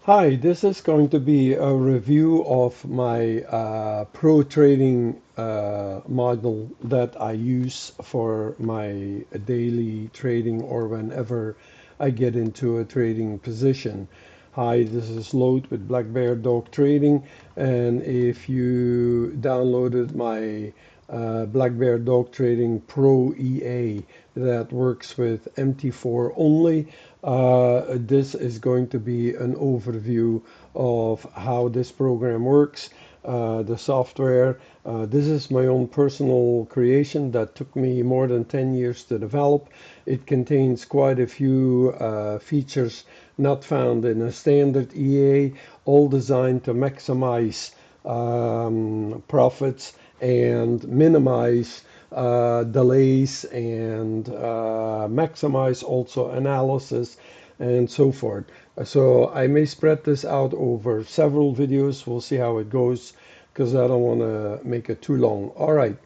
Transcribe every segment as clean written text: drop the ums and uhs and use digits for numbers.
Hi, this is going to be a review of my pro trading model that I use for my daily trading or whenever I get into a trading position. Hi, this is Load with Black Bear Dog Trading, and if you downloaded my Black Bear Dog Trading Pro EA that works with MT4 only, this is going to be an overview of how this program works, the software. This is my own personal creation that took me more than 10 years to develop. It contains quite a few features not found in a standard EA, all designed to maximize profits and minimize delays and maximize also analysis and so forth. So I may spread this out over several videos. We'll see how it goes because I don't want to make it too long. All right.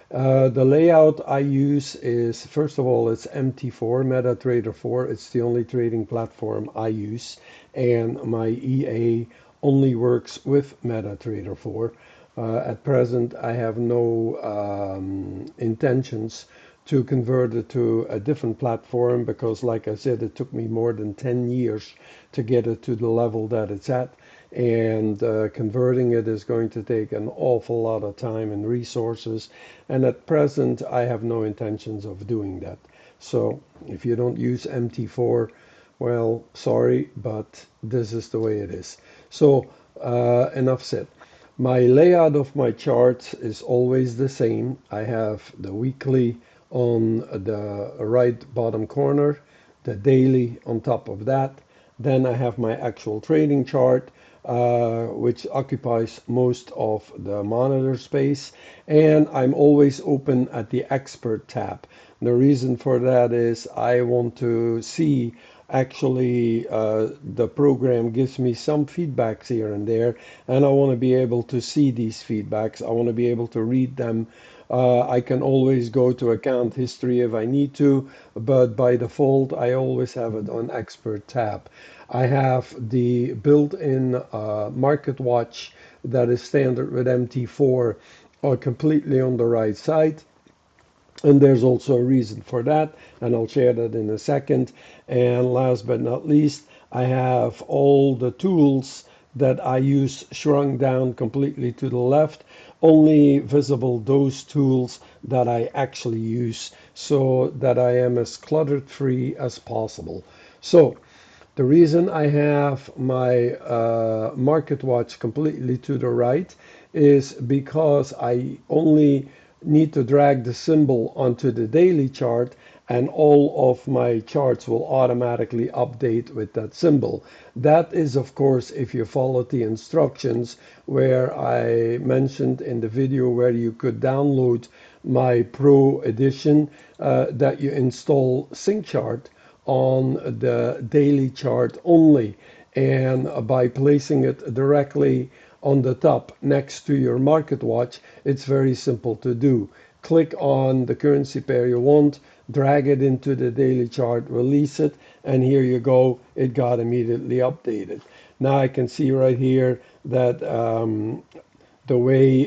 The layout I use is, first of all, it's MT4, MetaTrader 4. It's the only trading platform I use, and my EA only works with MetaTrader 4. At present, I have no intentions to convert it to a different platform because, like I said, it took me more than 10 years to get it to the level that it's at. And converting it is going to take an awful lot of time and resources. And at present, I have no intentions of doing that. So if you don't use MT4, well, sorry, but this is the way it is. So enough said. My layout of my charts is always the same. I have the weekly on the right bottom corner, the daily on top of that. Then I have my actual trading chart, which occupies most of the monitor space. And I'm always open at the expert tab. The reason for that is I want to see actually the program gives me some feedbacks here and there, and I want to be able to see these feedbacks. I want to be able to read them. I can always go to account history if I need to, but by default I always have it on expert tab. I have the built-in market watch that is standard with MT4 completely on the right side. And there's also a reason for that, and I'll share that in a second. And last but not least, I have all the tools that I use shrunk down completely to the left, only visible those tools that I actually use so that I am as cluttered free as possible. So the reason I have my market watch completely to the right is because I only need to drag the symbol onto the daily chart and all of my charts will automatically update with that symbol. That is, of course, if you follow the instructions where I mentioned in the video where you could download my Pro edition, that you install SyncChart on the daily chart only. And by placing it directly on the top next to your market watch, it's very simple to do. Click on the currency pair you want, drag it into the daily chart, release it, and here you go. It got immediately updated. Now I can see right here that the way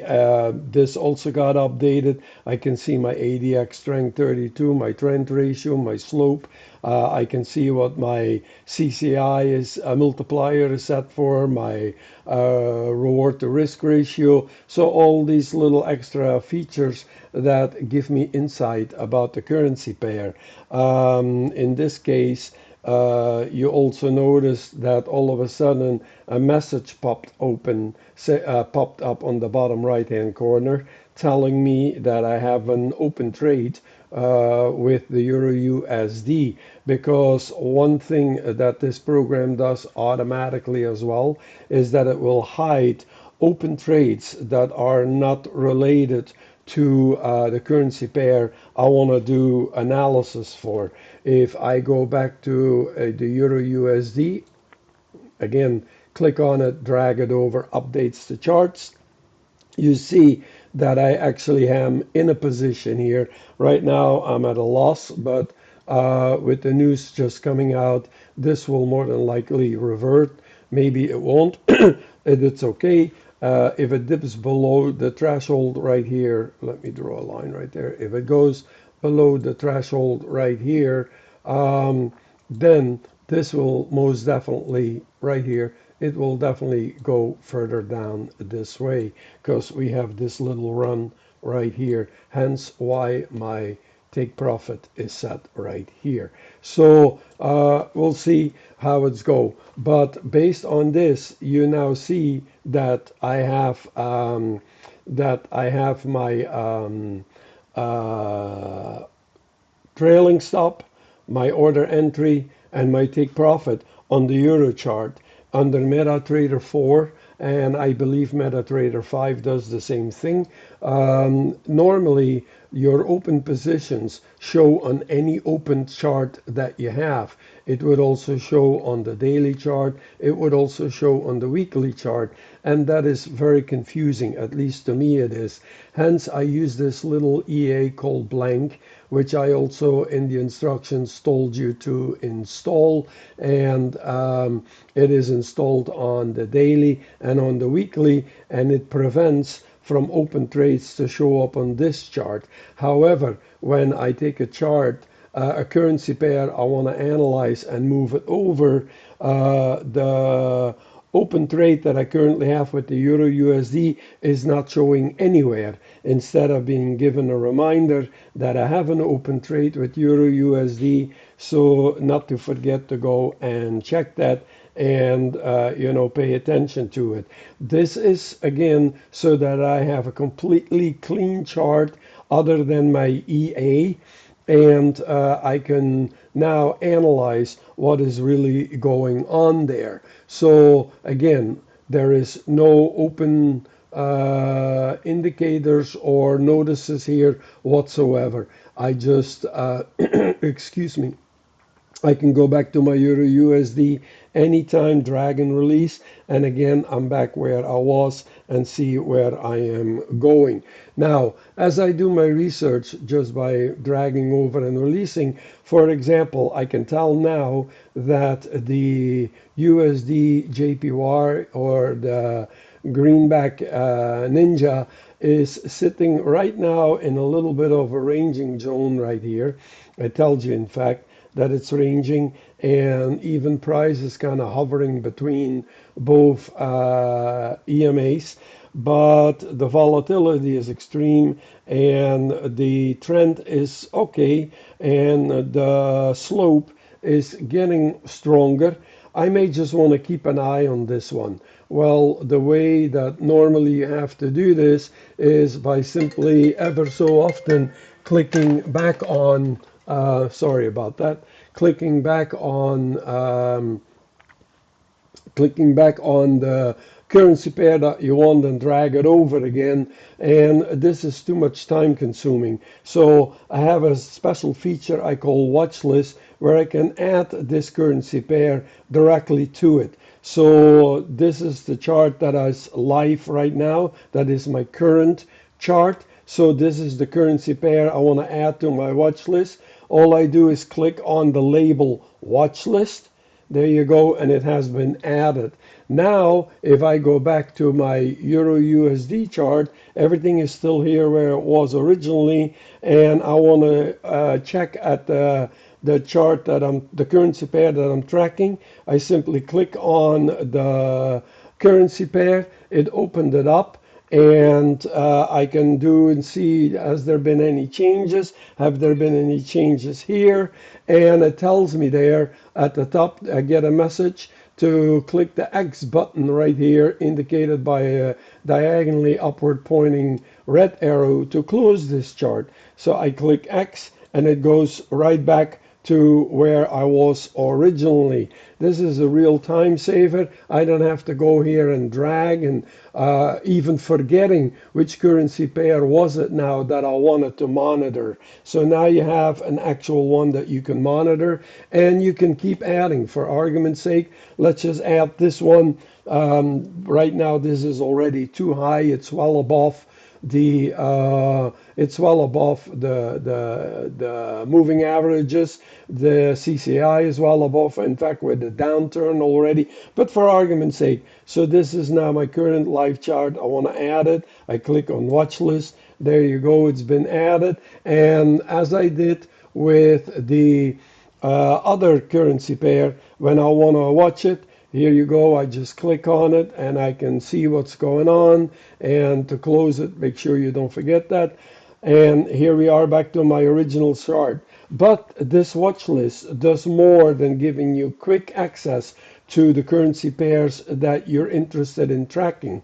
this also got updated. I can see my ADX strength 32, my trend ratio, my slope. I can see what my CCI is, multiplier is set for, my reward to risk ratio. So all these little extra features that give me insight about the currency pair. In this case, you also notice that all of a sudden a message popped up on the bottom right hand corner telling me that I have an open trade with the Euro USD, because one thing that this program does automatically as well is that it will hide open trades that are not related to the currency pair I want to do analysis for. If I go back to the Euro USD, again, click on it, drag it over, updates the charts, you see that I actually am in a position here. Right now I'm at a loss, but with the news just coming out, this will more than likely revert. maybe it won't. It's okay. If it dips below the threshold right here, let me draw a line right there. If it goes below the threshold right here, then this will most definitely, right here, it will definitely go further down this way because we have this little run right here. Hence why my take profit is set right here. So we'll see how it's go. But based on this, you now see that I have my uh, trailing stop, my order entry, and my take profit on the Euro chart under MetaTrader 4, and I believe MetaTrader 5 does the same thing. Normally, your open positions show on any open chart that you have. It would also show on the daily chart. It would also show on the weekly chart. And that is very confusing, at least to me it is. Hence, I use this little EA called blank, which I also in the instructions told you to install. And it is installed on the daily and on the weekly, and it prevents from open trades to show up on this chart. However, when I take a chart, a currency pair I want to analyze and move it over, the open trade that I currently have with the Euro USD is not showing anywhere. Instead of being given a reminder that I have an open trade with Euro USD, so not to forget to go and check that and pay attention to it. This is again so that I have a completely clean chart other than my EA, and I can now analyze what is really going on there. So again, there is no open indicators or notices here whatsoever. I just excuse me, I can go back to my Euro USD anytime, drag and release, and again I'm back where I was and see where I am going. Now, as I do my research just by dragging over and releasing, for example, I can tell now that the USD JPY or the greenback ninja is sitting right now in a little bit of a ranging zone right here. I told you, in fact, that it's ranging, and even price is kind of hovering between both EMAs, but the volatility is extreme and the trend is okay, and the slope is getting stronger. I may just want to keep an eye on this one. Well, the way that normally you have to do this is by simply ever so often clicking back on, sorry about that, clicking back on the currency pair that you want and drag it over again, and this is too much time consuming. So I have a special feature I call watch list where I can add this currency pair directly to it. So this is the chart that is live right now. That is my current chart. So this is the currency pair I want to add to my watch list. All I do is click on the label watch list. There you go, and it has been added. Now, if I go back to my Euro USD chart, everything is still here where it was originally, and I want to check at the chart that the currency pair that I'm tracking. I simply click on the currency pair. It opened it up, and I can do and see, has there been any changes? Have there been any changes here? And it tells me there at the top, I get a message to click the X button right here, indicated by a diagonally upward pointing red arrow to close this chart. So I click X and it goes right back to where I was originally. This is a real time saver. I don't have to go here and drag and even forgetting which currency pair was it now that I wanted to monitor. So now you have an actual one that you can monitor, and you can keep adding. For argument's sake, let's just add this one. Right now this is already too high. It's well above It's well above the moving averages. The CCI is well above, in fact, with the downturn already. But for argument's sake, so this is now my current live chart. I want to add it. I click on watch list. There you go. It's been added. And as I did with the other currency pair, when I want to watch it, here you go. I just click on it and I can see what's going on. And to close it, make sure you don't forget that. And here we are back to my original chart. But this watch list does more than giving you quick access to the currency pairs that you're interested in tracking.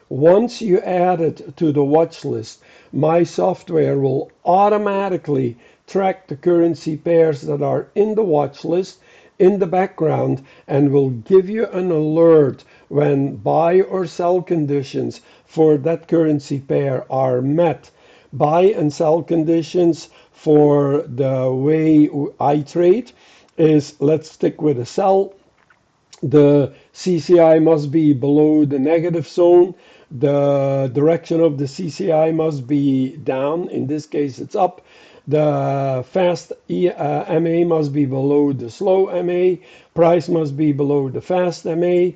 Once you add it to the watch list, my software will automatically track the currency pairs that are in the watch list in the background and will give you an alert when buy or sell conditions for that currency pair are met. Buy and sell conditions for the way I trade is, let's stick with a sell. The CCI must be below the negative zone. The direction of the CCI must be down. In this case, it's up. The fast MA must be below the slow MA. Price must be below the fast MA.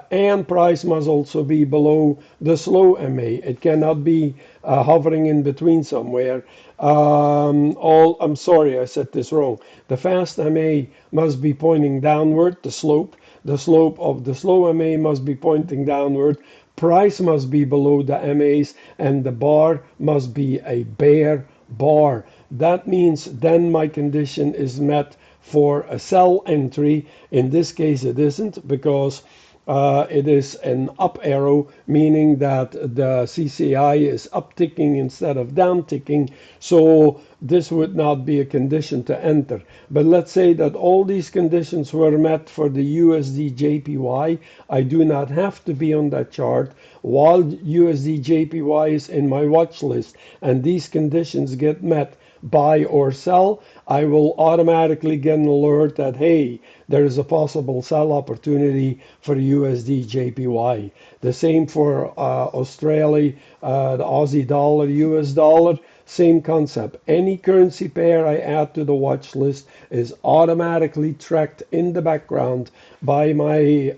And price must also be below the slow MA. It cannot be hovering in between somewhere. I'm sorry, I said this wrong. The fast MA must be pointing downward, the slope. The slope of the slow MA must be pointing downward. Price must be below the MAs, and the bar must be a bear bar. That means then my condition is met for a sell entry. In this case, it isn't, because it is an up arrow, meaning that the CCI is upticking instead of downticking. So this would not be a condition to enter. But let's say that all these conditions were met for the USD JPY. I do not have to be on that chart while USD JPY is in my watch list, and these conditions get met, buy or sell, I will automatically get an alert that, hey, there is a possible sell opportunity for USD JPY. The same for Australia, the Aussie dollar, US dollar, same concept. Any currency pair I add to the watch list is automatically tracked in the background by my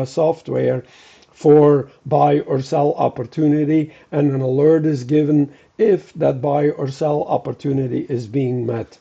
software for buy or sell opportunity, and an alert is given if that buy or sell opportunity is being met.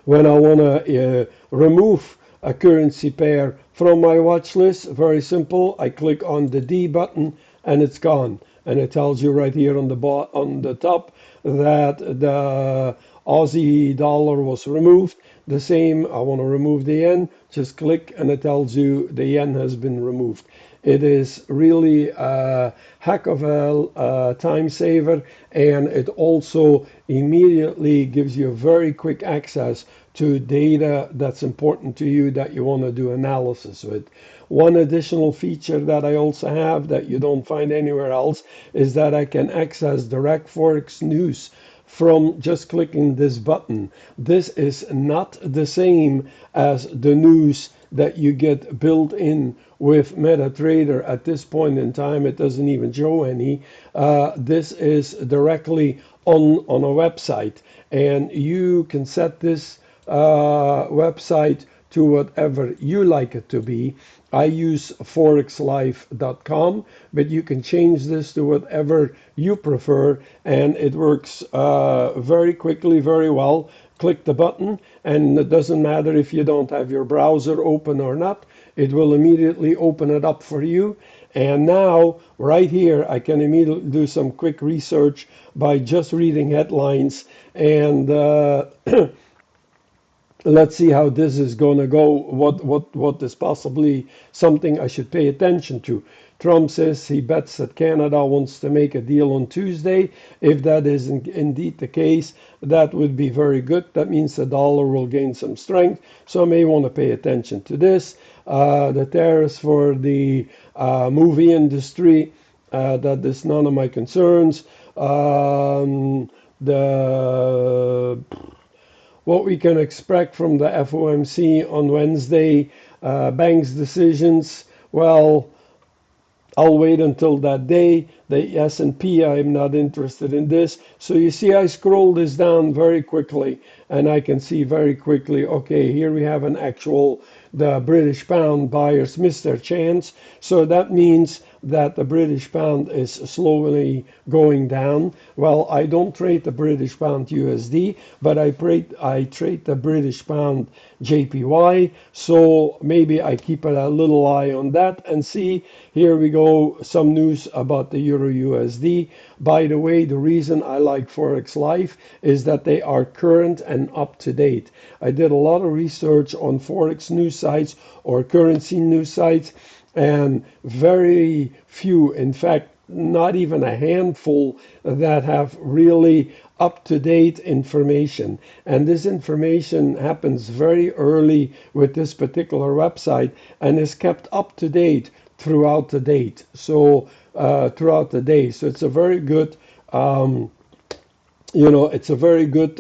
When I want to remove a currency pair from my watch list, very simple. I click on the D button and it's gone. And it tells you right here on the top that the Aussie dollar was removed. The same, I want to remove the yen, just click and it tells you the yen has been removed. It is really a heck of a time saver, and it also immediately gives you very quick access to data that's important to you that you want to do analysis with. One additional feature that I also have that you don't find anywhere else is that I can access direct Forex news from just clicking this button. This is not the same as the news that you get built in with MetaTrader. At this point in time, it doesn't even show any. This is directly on a website, and you can set this website to whatever you like it to be. I use forexlife.com, but you can change this to whatever you prefer, and it works very quickly, very well. Click the button, and it doesn't matter if you don't have your browser open or not. It will immediately open it up for you. And now, right here, I can immediately do some quick research by just reading headlines, and let's see how this is going to go. What is possibly something I should pay attention to. Trump says he bets that Canada wants to make a deal on Tuesday. If that is indeed the case, that would be very good. That means the dollar will gain some strength. So I may want to pay attention to this. The tariffs for the movie industry, that is none of my concerns. What we can expect from the FOMC on Wednesday, banks' decisions, well, I'll wait until that day. The S&P, I'm not interested in this. So you see, I scroll this down very quickly, and I can see very quickly, okay, here we have an actual, the British pound buyers missed their chance. So that means that the British pound is slowly going down. Well, I don't trade the British pound USD, but I trade the British pound JPY. So maybe I keep a little eye on that and see. Here we go, some news about the Euro USD. By the way, the reason I like Forex Live is that they are current and up to date. I did a lot of research on Forex news sites or currency news sites, and very few, in fact, not even a handful, that have really up to date information. And this information happens very early with this particular website and is kept up to date throughout the date. So, throughout the day. So it's a very good it's a very good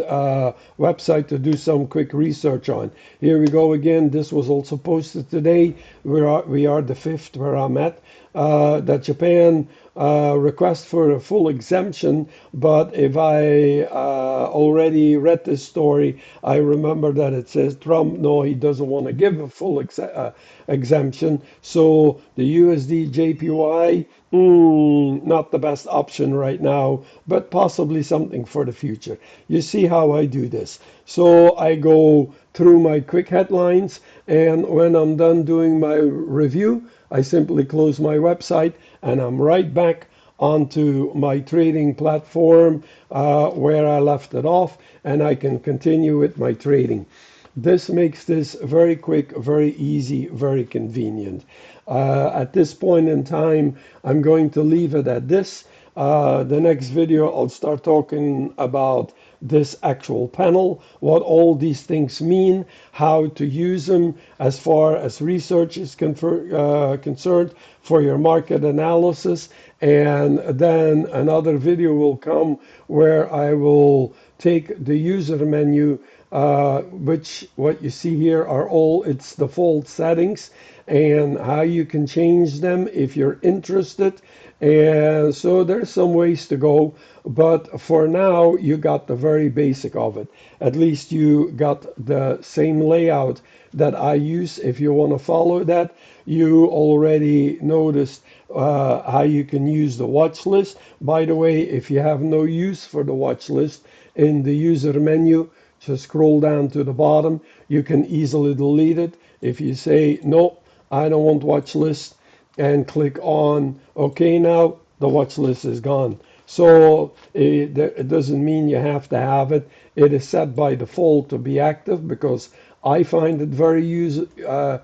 website to do some quick research on. Here we go again. This was also posted today. We are the fifth where I'm at. That Japan request for a full exemption, but if I already read this story, I remember that it says Trump, no, he doesn't want to give a full exemption. So the USD JPY, not the best option right now, but possibly something for the future. You see how I do this. So I go through my quick headlines, and when I'm done doing my review, I simply close my website and I'm right back onto my trading platform where I left it off, and I can continue with my trading. This makes this very quick, very easy, very convenient. At this point in time, I'm going to leave it at this. The next video, I'll start talking about this actual panel, what all these things mean, how to use them as far as research is concerned for your market analysis. And then another video will come where I will take the user menu, which what you see here are all its default settings, and how you can change them if you're interested. And so there's some ways to go, but for now you got the very basic of it. At least you got the same layout that I use. If you want to follow that, you already noticed how you can use the watch list. By the way, if you have no use for the watch list in the user menu, just scroll down to the bottom. You can easily delete it. If you say, no, I don't want watch list, and click on OK now, the watch list is gone. So it doesn't mean you have to have it. It is set by default to be active because I find it very usable.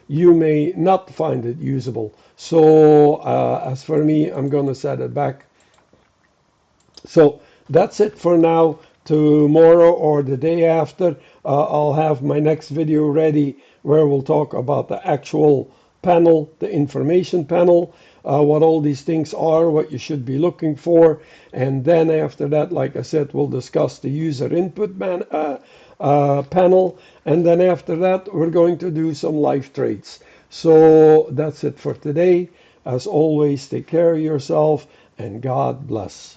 You may not find it usable. So as for me, I'm going to set it back. So that's it for now. Tomorrow or the day after, I'll have my next video ready where we'll talk about the actual panel, the information panel, what all these things are, what you should be looking for. And then after that, like I said, we'll discuss the user input panel. And then after that, we're going to do some live trades. So that's it for today. As always, take care of yourself and God bless.